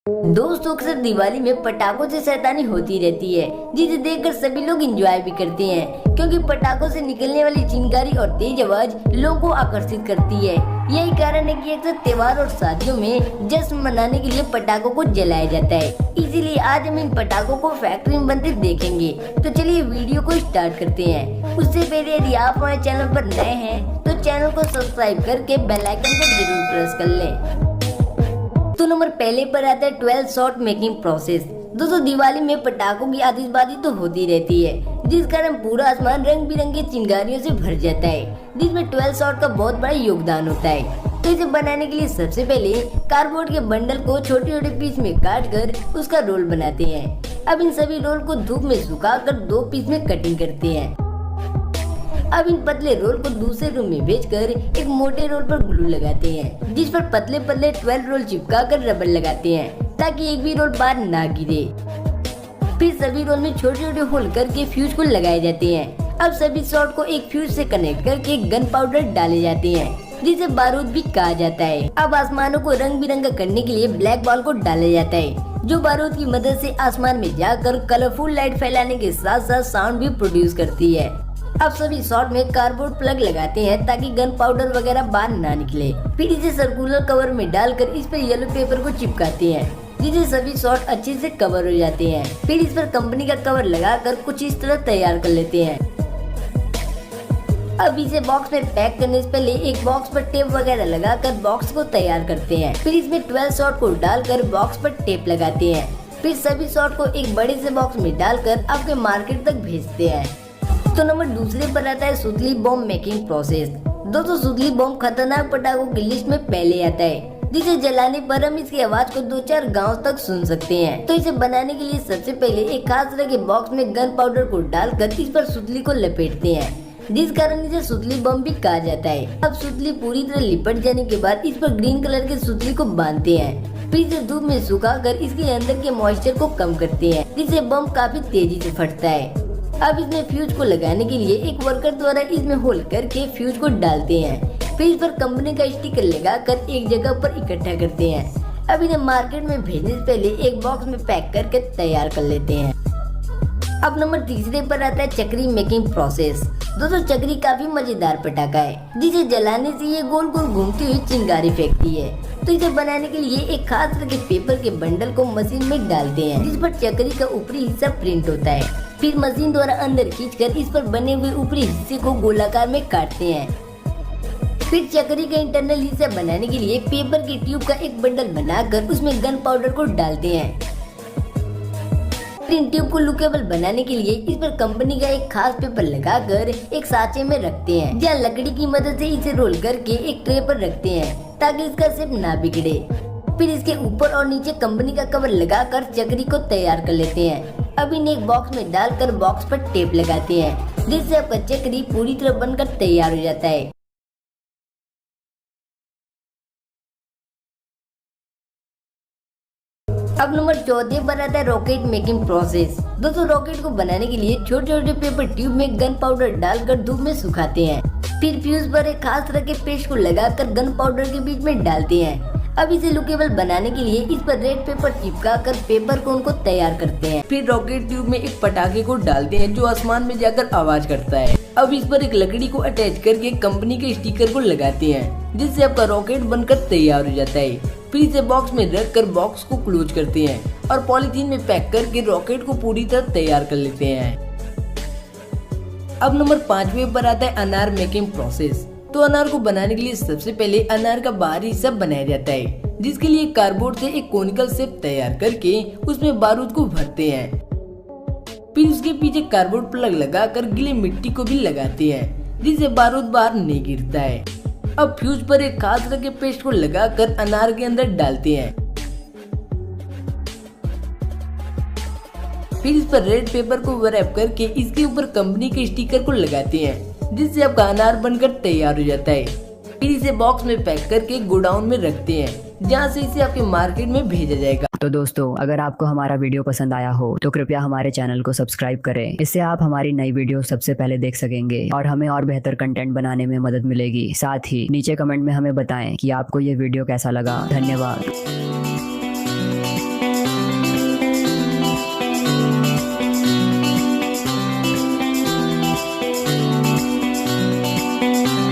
दोस्तों, अक्सर दिवाली में पटाखों से शैतानी होती रहती है, जिसे देखकर सभी लोग एंजॉय भी करते हैं, क्योंकि पटाखों से निकलने वाली चिंगारी और तेज आवाज लोगों को आकर्षित करती है। यही कारण है कि अक्सर त्योहार और शादियों में जश्न मनाने के लिए पटाखों को जलाया जाता है। इसीलिए आज हम इन पटाखों को फैक्ट्री में बनते देखेंगे। तो चलिए वीडियो को स्टार्ट करते हैं। उससे पहले यदि आप हमारे चैनल पर नए हैं तो चैनल को सब्सक्राइब करके बेल आइकन को जरूर प्रेस कर लें। तो नंबर पहले पर आता है 12 शॉट मेकिंग प्रोसेस। दोस्तों, दिवाली में पटाखों की आतिशबाजी तो होती रहती है, जिस कारण पूरा आसमान रंग बिरंगी चिंगारियों से भर जाता है, जिसमें 12 शॉट का बहुत बड़ा योगदान होता है। तो इसे बनाने के लिए सबसे पहले कार्डबोर्ड के बंडल को छोटे छोटे पीस में काट कर उसका रोल बनाते हैं। अब इन सभी रोल को धूप में सुखाकर 2 पीस में कटिंग करते हैं। अब इन पतले रोल को दूसरे रूम में भेजकर एक मोटे रोल पर ग्लू लगाते हैं, जिस पर पतले पतले 12 रोल चिपका कर रबर लगाते हैं, ताकि एक भी रोल बाहर ना गिरे। फिर सभी रोल में छोटे छोटे होल करके फ्यूज को लगाए जाते हैं। अब सभी शॉट को एक फ्यूज से कनेक्ट करके गन पाउडर डाले जाते हैं, जिसे बारूद भी कहा जाता है। अब आसमानों को रंग बिरंगा करने के लिए ब्लैक बॉल को डाला जाता है, जो बारूद की मदद से आसमान में जाकर कलरफुल लाइट फैलाने के साथ साथ साउंड भी प्रोड्यूस करती है। अब सभी शॉट में कार्डबोर्ड प्लग लगाते हैं, ताकि गन पाउडर वगैरह बाहर ना निकले। फिर इसे सर्कुलर कवर में डालकर इस पर येलो पेपर को चिपकाते हैं, जिससे सभी शॉट अच्छे से कवर हो जाते हैं। फिर इस पर कंपनी का कवर लगाकर कुछ इस तरह तैयार कर लेते हैं। अब इसे बॉक्स में पैक करने से पहले एक बॉक्स पर टेप वगैरह लगाकर बॉक्स को तैयार करते हैं। फिर इसमें 12 शॉट को डालकर बॉक्स पर टेप लगाते हैं। फिर सभी शॉट को एक बड़े से बॉक्स में डालकर आपके मार्केट तक भेजते हैं। तो नंबर दूसरे पर आता है सुतली बॉम्ब मेकिंग प्रोसेस। दोस्तों, सुतली बॉम्ब खतरनाक पटाखों की लिस्ट में पहले आता है, जिसे जलाने पर हम इसकी आवाज को 2-4 गांव तक सुन सकते हैं। तो इसे बनाने के लिए सबसे पहले एक खास तरह के बॉक्स में गन पाउडर को डालकर इस पर सुतली को लपेटते हैं, जिस कारण इसे सुतली बम भी कहा जाता है। अब सुतली पूरी तरह लिपट जाने के बाद इस पर ग्रीन कलर के सुतली को बांधते हैं। फिर इसे धूप में सुखाकर इसके अंदर के मॉइस्चर को कम करते हैं, जिससे बम काफी तेजी से फटता है। अब इसमें फ्यूज को लगाने के लिए एक वर्कर द्वारा इसमें होल करके फ्यूज को डालते हैं। फिर इस पर कंपनी का स्टिकर लगाकर एक जगह पर इकट्ठा करते हैं। अब इन्हें मार्केट में भेजने से पहले एक बॉक्स में पैक करके तैयार कर लेते हैं। अब नंबर तीसरे पर आता है चक्री मेकिंग प्रोसेस। दोस्तों, चक्री काफी मजेदार पटाखा है, जिसे जलाने से ये गोल गोल घूमती हुई चिंगारी फेंकती है। तो इसे बनाने के लिए एक खास तरह के पेपर के बंडल को मशीन में डालते हैं, जिस पर चक्री का ऊपरी हिस्सा प्रिंट होता है। फिर मशीन द्वारा अंदर खींचकर इस पर बने हुए ऊपरी हिस्से को गोलाकार में काटते हैं। फिर चक्री का इंटरनल हिस्सा बनाने के लिए पेपर की ट्यूब का एक बंडल बनाकर उसमें गन पाउडर को डालते हैं। इन ट्यूब को लुकेबल बनाने के लिए इस पर कंपनी का एक खास पेपर लगाकर एक साँचे में रखते हैं, जहाँ लकड़ी की मदद से इसे रोल करके एक ट्रे पर रखते हैं, ताकि इसका शेप ना बिगड़े। फिर इसके ऊपर और नीचे कंपनी का कवर लगाकर चक्री को तैयार कर लेते हैं। अब इन्हें एक बॉक्स में डालकर बॉक्स पर टेप लगाते हैं, जिससे आपका चक्री पूरी तरह बनकर तैयार हो जाता है। अब नंबर 14 पर आता है रॉकेट मेकिंग प्रोसेस। दोस्तों, रॉकेट को बनाने के लिए छोटे छोटे पेपर ट्यूब में गन पाउडर डालकर धूप में सुखाते हैं। फिर फ्यूज पर एक खास तरह के पेस्ट को लगाकर गन पाउडर के बीच में डालते हैं। अब इसे लुकेबल बनाने के लिए इस पर रेड पेपर चिपकाकर पेपर कोन को तैयार करते हैं। फिर रॉकेट ट्यूब में एक पटाखे को डालते हैं, जो आसमान में जाकर आवाज करता है। अब इस पर एक लकड़ी को अटैच करके कंपनी के स्टिकर को लगाते हैं, जिससे आपका रॉकेट बनकर तैयार हो जाता है। फिर इसे बॉक्स में रखकर बॉक्स को क्लोज करते हैं और पॉलीथीन में पैक करके रॉकेट को पूरी तरह तैयार कर लेते हैं। अब नंबर 5वें पर आता है अनार मेकिंग प्रोसेस। तो अनार को बनाने के लिए सबसे पहले अनार का बाहरी हिस्सा बनाया जाता है, जिसके लिए कार्डबोर्ड से एक कोनिकल शेप तैयार करके उसमें बारूद को भरते हैं। फिर उसके पीछे कार्डबोर्ड प्लग लगाकर गीली मिट्टी को भी लगाते हैं, जिससे बारूद बाहर नहीं गिरता है। अब फ्यूज पर एक खास तरह के पेस्ट को लगाकर अनार के अंदर डालते हैं। फिर इस पर रेड पेपर को रैप करके इसके ऊपर कंपनी के स्टिकर को लगाते हैं, जिससे आपका अनार बनकर तैयार हो जाता है। फिर इसे बॉक्स में पैक करके गोडाउन में रखते हैं, जहाँ से इसे आपके मार्केट में भेजा जाएगा। तो दोस्तों, अगर आपको हमारा वीडियो पसंद आया हो तो कृपया हमारे चैनल को सब्सक्राइब करें। इससे आप हमारी नई वीडियो सबसे पहले देख सकेंगे और हमें और बेहतर कंटेंट बनाने में मदद मिलेगी। साथ ही नीचे कमेंट में हमें बताएं कि आपको ये वीडियो कैसा लगा। धन्यवाद।